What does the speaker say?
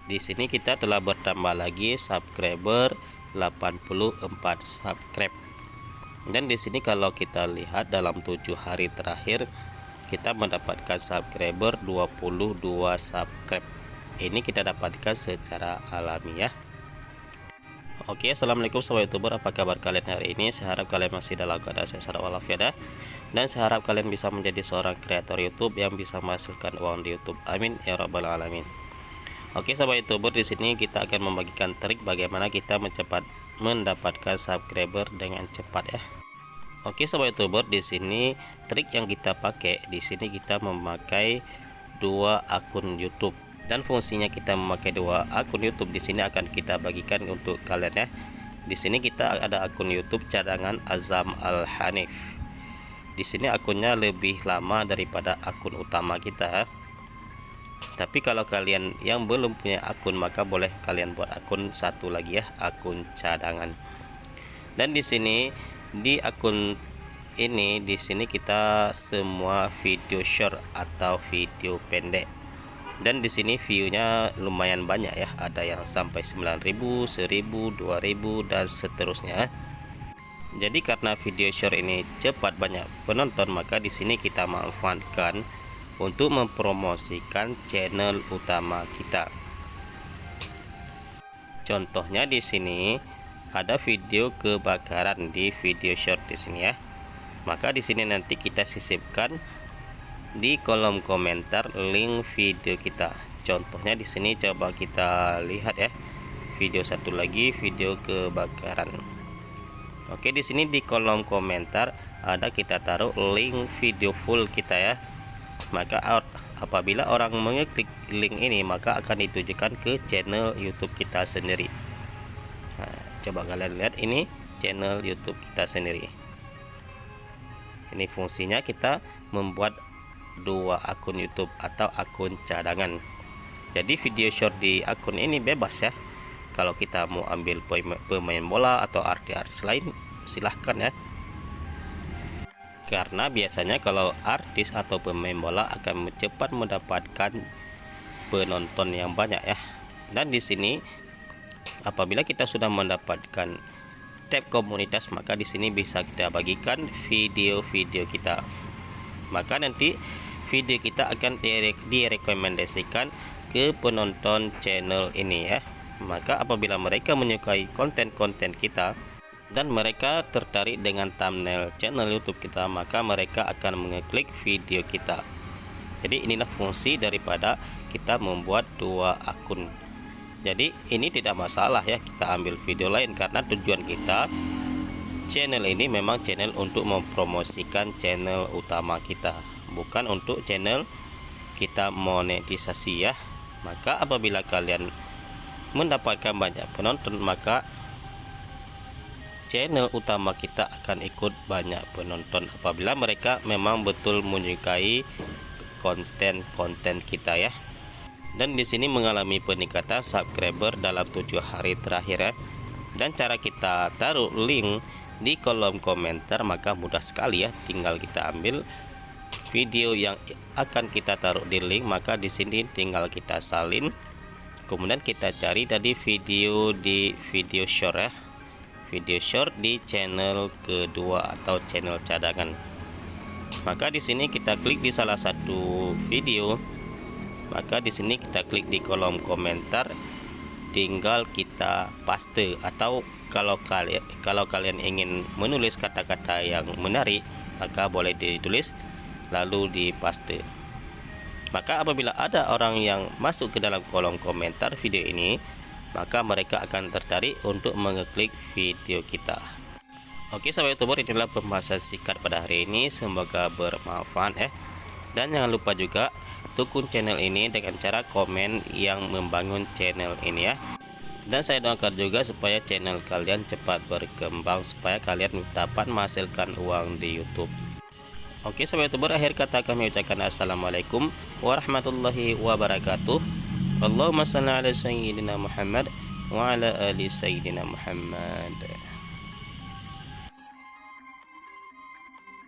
Di sini kita telah bertambah lagi subscriber 84 subscribe. Dan di sini kalau kita lihat dalam 7 hari terakhir kita mendapatkan subscriber 22 subscribe. Ini kita dapatkan secara alami ya. Oke, assalamualaikum sobat youtuber, apa kabar kalian hari ini? Saya harap kalian masih dalam keadaan sehat walafiat, dan saya harap kalian bisa menjadi seorang kreator YouTube yang bisa menghasilkan uang di YouTube. Amin ya rabbal alamin. Oke sobat youtuber, di sini kita akan membagikan trik bagaimana kita mendapatkan subscriber dengan cepat ya. Oke sobat youtuber, di sini trik yang kita pakai di sini kita memakai dua akun YouTube. Dan fungsinya kita memakai dua akun YouTube di sini akan kita bagikan untuk kalian ya. Di sini kita ada akun YouTube cadangan Azam Al Hanif. Di sini akunnya lebih lama daripada akun utama kita. Tapi kalau kalian yang belum punya akun, maka boleh kalian buat akun satu lagi ya, akun cadangan. Dan di sini di akun ini di sini kita semua video short atau video pendek. Dan di sini view-nya lumayan banyak ya, ada yang sampai 9.000, 1.000, 2.000 dan seterusnya. Jadi karena video short ini cepat banyak penonton, maka di sini kita manfaatkan untuk mempromosikan channel utama kita. Contohnya di sini ada video kebakaran di video short di sini ya. Maka di sini nanti kita sisipkan di kolom komentar link video kita. Contohnya di sini coba kita lihat ya, video satu lagi, video kebakaran. Oke, di sini di kolom komentar ada kita taruh link video full kita ya. Maka apabila orang mengeklik link ini, maka akan ditujukan ke channel YouTube kita sendiri. Nah, coba kalian lihat, ini channel YouTube kita sendiri. Ini fungsinya kita membuat dua akun YouTube atau akun cadangan. Jadi video short di akun ini bebas ya. Kalau kita mau ambil pemain bola atau artis lain, silahkan ya. Karena biasanya kalau artis atau pemain bola akan cepat mendapatkan penonton yang banyak ya. Dan di sini apabila kita sudah mendapatkan tab komunitas, maka di sini bisa kita bagikan video-video kita. Maka nanti video kita akan direkomendasikan ke penonton channel ini ya. Maka apabila mereka menyukai konten-konten kita dan mereka tertarik dengan thumbnail channel YouTube kita, maka mereka akan mengeklik video kita. Jadi inilah fungsi daripada kita membuat dua akun. Jadi ini tidak masalah ya kita ambil video lain, karena tujuan kita channel ini memang channel untuk mempromosikan channel utama kita, bukan untuk channel kita monetisasi ya. Maka apabila kalian mendapatkan banyak penonton, maka channel utama kita akan ikut banyak penonton apabila mereka memang betul menyukai konten-konten kita ya. Dan di sini mengalami peningkatan subscriber dalam 7 hari terakhir ya. Dan cara kita taruh link di kolom komentar, maka mudah sekali ya, tinggal kita ambil video yang akan kita taruh di link, maka di sini tinggal kita salin, kemudian kita cari tadi video di video short ya, video short di channel kedua atau channel cadangan. Maka di sini kita klik di salah satu video, maka di sini kita klik di kolom komentar, tinggal kita paste, atau kalau kalian ingin menulis kata-kata yang menarik, maka boleh ditulis lalu dipaste. Maka apabila ada orang yang masuk ke dalam kolom komentar video ini, maka mereka akan tertarik untuk mengeklik video kita. Oke sahabat youtuber, inilah pembahasan singkat pada hari ini, semoga bermanfaat ya. Dan jangan lupa juga dukung channel ini dengan cara komen yang membangun channel ini ya. Dan saya doakan juga supaya channel kalian cepat berkembang, supaya kalian dapat menghasilkan uang di YouTube. Oke sahabat youtuber, akhir kata kami ucapkan assalamualaikum warahmatullahi wabarakatuh. Allahumma shalli ala sayyidina Muhammad wa ala ali sayyidina Muhammad.